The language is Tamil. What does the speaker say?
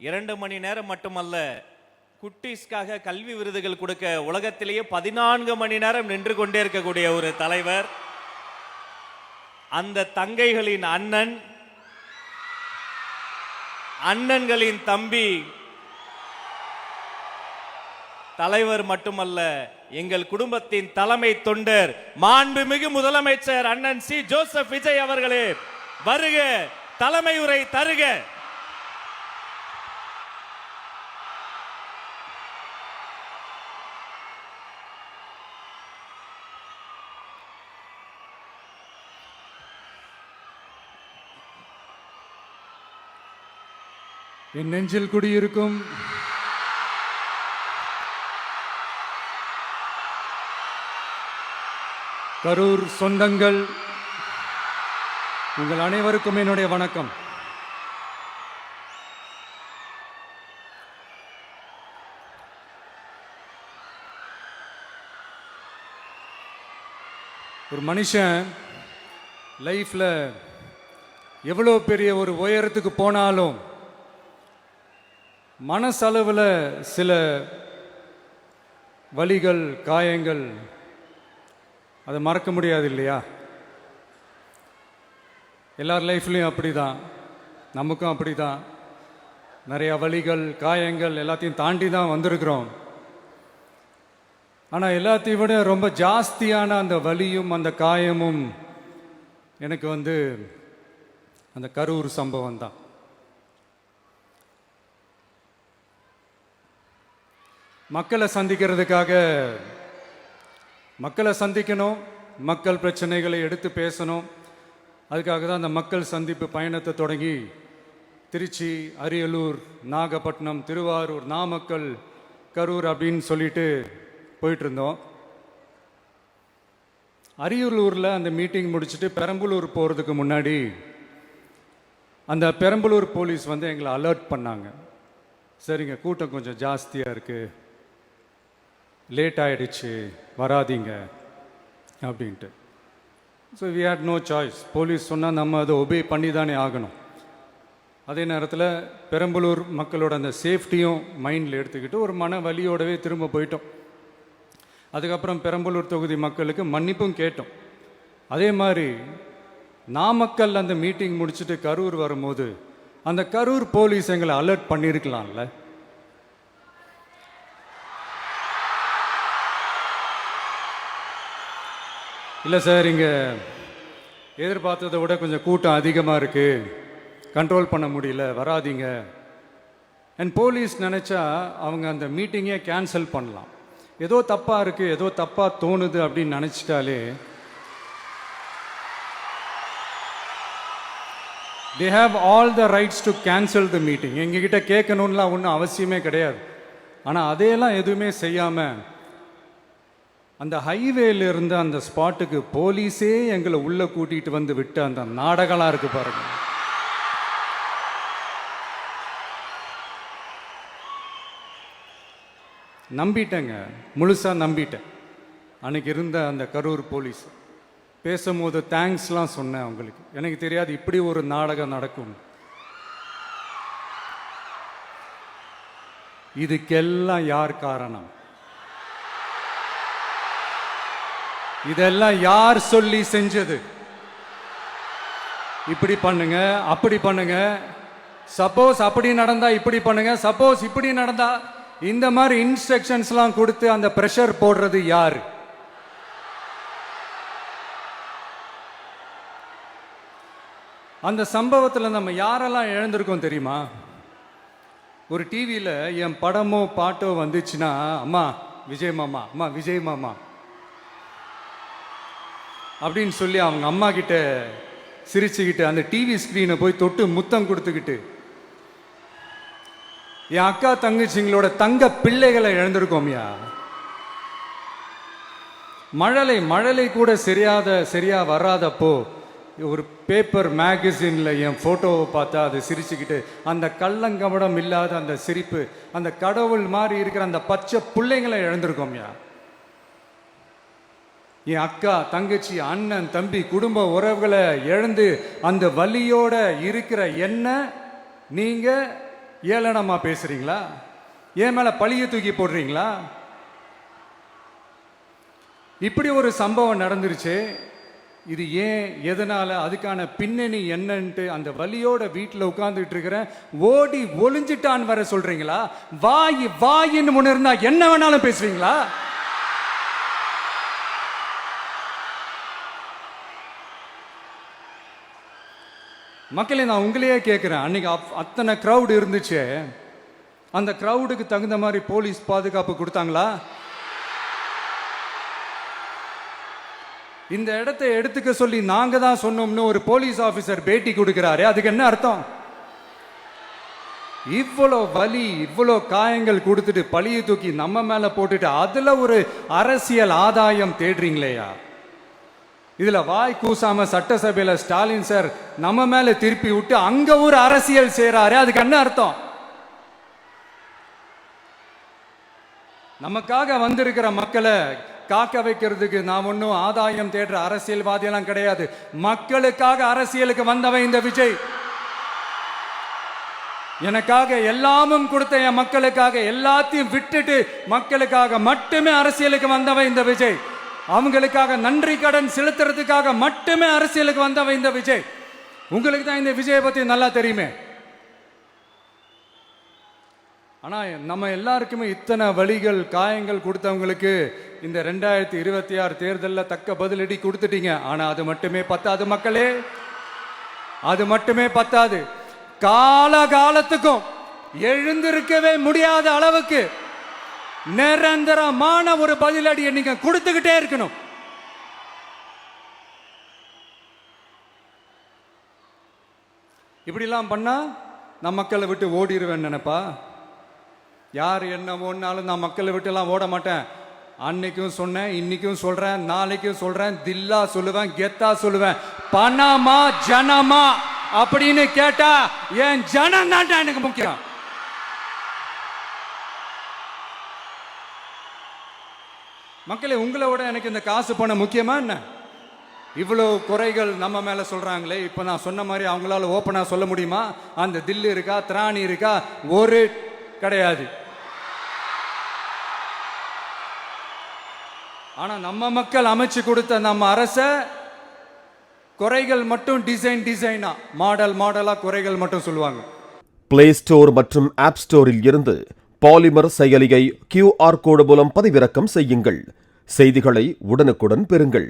2 மணி நேரம் மட்டுமல்ல, குட்டீஸ்க்காக கல்வி விருதுகள் கொடுக்க உலகத்திலேயே 14 மணி நேரம் நின்று கொண்டே இருக்கக்கூடிய ஒரு தலைவர். அந்த தங்கைகளின் அண்ணன், அண்ணன்களின் தம்பி, தலைவர் மட்டுமல்ல, எங்கள் குடும்பத்தின் தலைமை தொண்டர், மாண்புமிகு முதலமைச்சர் அண்ணன் சி ஜோசப் விஜய் அவர்களே, வருக, தலைமை உரை தருக. என் நெஞ்சில் குடியிருக்கும் கரூர் சொந்தங்கள், உங்கள் அனைவருக்கும் என்னுடைய வணக்கம். ஒரு மனுஷன் லைஃப்ல எவ்வளோ பெரிய ஒரு உயரத்துக்கு போனாலும் மனசளவில் சில வலிகள், காயங்கள், அதை மறக்க முடியாது இல்லையா? எல்லார் லைஃப்லையும் அப்படி தான், நமக்கும் அப்படி தான். நிறையா வலிகள், காயங்கள் எல்லாத்தையும் தாண்டி தான் வந்திருக்கிறோம். ஆனால் எல்லாத்தையும் விட ரொம்ப ஜாஸ்தியான அந்த வலியும் அந்த காயமும் எனக்கு அந்த கரூர் சம்பவம் தான். மக்களை சந்திக்கிறதுக்காக, மக்களை சந்திக்கணும், மக்கள் பிரச்சனைகளை எடுத்து பேசணும். அதுக்காக தான் அந்த மக்கள் சந்திப்பு பயணத்தை தொடங்கி திருச்சி, அரியலூர், நாகப்பட்டினம், திருவாரூர், நாமக்கல், கரூர் அப்படின்னு சொல்லிட்டு போயிட்டு இருந்தோம். அரியலூரில் அந்த மீட்டிங் முடிச்சுட்டு பெரம்பலூர் போகிறதுக்கு முன்னாடி அந்த பெரம்பலூர் போலீஸ் எங்களை அலர்ட் பண்ணாங்க. சரிங்க, கூட்டம் கொஞ்சம் ஜாஸ்தியாக இருக்குது, லேட் ஆகிடுச்சு, வராதிங்க அப்படின்ட்டு. So we had no choice. Police சொன்னால் நம்ம அதை ஒபே பண்ணி தானே ஆகணும். அதே நேரத்தில் பெரம்பலூர் மக்களோட அந்த சேஃப்டியும் மைண்டில் எடுத்துக்கிட்டு ஒரு மன வலியோடவே திரும்ப போயிட்டோம். அதுக்கப்புறம் பெரம்பலூர் தொகுதி மக்களுக்கு மன்னிப்பும் கேட்டோம். அதே மாதிரி நாமக்கல் அந்த மீட்டிங் முடிச்சுட்டு கரூர் வரும்போது அந்த கரூர் போலீஸ் எங்களை அலர்ட் பண்ணியிருக்கலாம்ல. இல்லை சார், இங்கே எதிர்பார்த்ததை விட கொஞ்சம் கூட்டம் அதிகமாக இருக்குது, கண்ட்ரோல் பண்ண முடியல, வராதிங்க. அண்ட் போலீஸ் நினச்சா அவங்க அந்த மீட்டிங்கே கேன்சல் பண்ணலாம். ஏதோ தப்பாக இருக்குது, ஏதோ தப்பாக தோணுது அப்படின்னு நினச்சிட்டாலே they have all the rights to cancel the meeting. எங்ககிட்ட கேட்கணும்லாம் ஒன்றும் அவசியமே கிடையாது. ஆனால் அதையெல்லாம் எதுவுமே செய்யாமல் அந்த ஹைவேல இருந்து அந்த ஸ்பாட்டுக்கு போலீஸே எங்களை உள்ள கூட்டிட்டு வந்து விட்டு அந்த நாடகம்லாம் இருக்கு பாருங்க. நம்பிட்டேங்க, முழுசா நம்பிட்டேன். அன்னைக்கு இருந்த அந்த கரூர் போலீஸ் பேசும்போது தேங்க்ஸ்லாம் சொன்னேன் அவங்களுக்கு. எனக்கு தெரியாது இப்படி ஒரு நாடகம் நடக்கும். இதுக்கெல்லாம் யார் காரணம்? இதெல்லாம் யார் சொல்லி செஞ்சது? இப்படி பண்ணுங்க, அப்படி பண்ணுங்க, சப்போஸ் அப்படி நடந்தா இப்படி பண்ணுங்க, சப்போஸ் இப்படி நடந்தா இந்த மாதிரி இன்ஸ்ட்ரக்ஷன்ஸ்லாம் கொடுத்து அந்த பிரஷர் போடுறது யாரு? அந்த சம்பவத்தில் நம்ம யாரெல்லாம் இழந்திருக்கோம் தெரியுமா? ஒரு டிவியில் என் படமோ பாட்டோ வந்துச்சுன்னா, அம்மா விஜய் மாமா, அம்மா விஜய் மாமா அப்படின்னு சொல்லி அவங்க அம்மா கிட்ட சிரிச்சுக்கிட்டு அந்த டிவி ஸ்க்ரீனை போய் தொட்டு முத்தம் கொடுத்துக்கிட்டு என் அக்கா தங்கச்சிங்களோட தங்க பிள்ளைகளை இழந்திருக்கோம்யா. மழலை கூட சரியா வராதப்போ ஒரு பேப்பர் மேகசின்ல என் போட்டோவை பார்த்தா அது சிரிச்சுக்கிட்டு அந்த கள்ளங்கபடம் இல்லாத அந்த சிரிப்பு, அந்த கடவுள் மாதிரி இருக்கிற அந்த பச்சை பிள்ளைங்களை இழந்திருக்கோம்யா. என் அக்கா தங்கச்சி அண்ணன் தம்பி குடும்ப உறவுகளை இழந்து அந்த வலியோட இருக்கிற என்ன நீங்க ஏளனமா பேசுறீங்களா? என் மேல பழிய தூக்கி போடுறீங்களா? இப்படி ஒரு சம்பவம் நடந்துருச்சு. இது ஏன், எதனால, அதுக்கான பின்னணி என்னன்ட்டு அந்த வலியோட வீட்டில் உட்கார்ந்துட்டு இருக்கிறேன். ஓடி ஒளிஞ்சிட்டான் வர சொல்றீங்களா? வாய் வாயின்னு முன்ன இருந்தா என்ன வேணாலும் பேசுவீங்களா? மக்களே, நான் உங்களையே கேட்குறேன். அன்னைக்கு அத்தனை க்ரௌடு இருந்துச்சு. அந்த க்ரௌடுக்கு தகுந்த மாதிரி போலீஸ் பாதுகாப்பு கொடுத்தாங்களா? இந்த இடத்தை எடுத்துக்க சொல்லி நாங்க தான் சொன்னோம்னு ஒரு போலீஸ் ஆபீசர் பேட்டி கொடுக்கிறாரு. அதுக்கு என்ன அர்த்தம்? இவ்வளோ வலி, இவ்வளோ காயங்கள் கொடுத்துட்டு பழியை தூக்கி நம்ம மேல போட்டுட்டு அதுல ஒரு அரசியல் ஆதாயம் தேடுறீங்களேயா? இதுல வாய் கூசாம சட்டசபையில ஸ்டாலின் சார் நம்ம மேல திருப்பி விட்டு அங்க ஒரு அரசியல் செய்றாரு. அதுக்கு என்ன அர்த்தம்? நமக்காக வந்திருக்கிற மக்களை காக்க வைக்கிறதுக்கு நான் ஒன்றும் ஆதாயம் தேடுற அரசியல்வாதியெல்லாம் கிடையாது. மக்களுக்காக அரசியலுக்கு வந்தவன் இந்த விஜய். எனக்காக எல்லாமும் கொடுத்த என் மக்களுக்காக எல்லாத்தையும் விட்டுட்டு மக்களுக்காக மட்டுமே அரசியலுக்கு வந்தவன் இந்த விஜய். அவங்களுக்காக நன்றி கடன் செலுத்துறதுக்காக மட்டுமே அரசியலுக்கு வந்தவன் இந்த விஜய். உங்களுக்கு தான் இந்த விஜயை பத்தி நல்லா தெரியுமே. ஆனா நம்ம எல்லாருக்குமே இத்தனை வலிகள், காயங்கள் கொடுத்தவங்களுக்கு இந்த 2026 தேர்தலில் தக்க பதிலடி கொடுத்துட்டீங்க. ஆனா அது மட்டுமே பத்தாது மக்களே, அது மட்டுமே பத்தாது. காலகாலத்துக்கும் எழுந்திருக்கவே முடியாத அளவுக்கு நிரந்தரமான ஒரு பதிலடியை நீங்க கொடுத்துக்கிட்டே இருக்கணும். இப்படிலாம் பண்ணா நான் மக்களை விட்டு ஓடிடுவேன் நினைப்பா? யார் என்ன ஓடினாலும் நான் மக்களை விட்டுலாம் ஓட மாட்டேன். அன்னைக்கும் சொன்னேன், இன்னைக்கும் சொல்றேன், நாளைக்கும் சொல்றேன், தில்லா சொல்லுவேன், கெத்தா சொல்லுவேன். பணமா ஜனமா அப்படின்னு கேட்டா என் ஜனம் தான் எனக்கு முக்கியம். மக்களே, உங்களை விட எனக்கு இந்த காசு பணம் முக்கியமா என்ன? இவ்வளோ குறைகள் நம்ம மேல சொல்றாங்களே, இப்ப நான் சொன்ன மாதிரி அவங்களால ஓப்பனா சொல்ல முடியுமா? அந்த தில்லு இருக்கா, திராணி இருக்கா? ஒரு கிடையாது. ஆனா நம்ம மக்கள் அமைச்சு கொடுத்த நம்ம அரச குறைகள் மட்டும் டிசைனா, மாடலா குறைகள் மட்டும் சொல்லுவாங்க. பிளே ஸ்டோர் மற்றும் ஆப் ஸ்டோரில் இருந்து பாலிமர் செயலியை QR கோடு மூலம் பதிவிறக்கம் செய்யுங்கள். செய்திகளை உடனுக்குடன் பெறுங்கள்.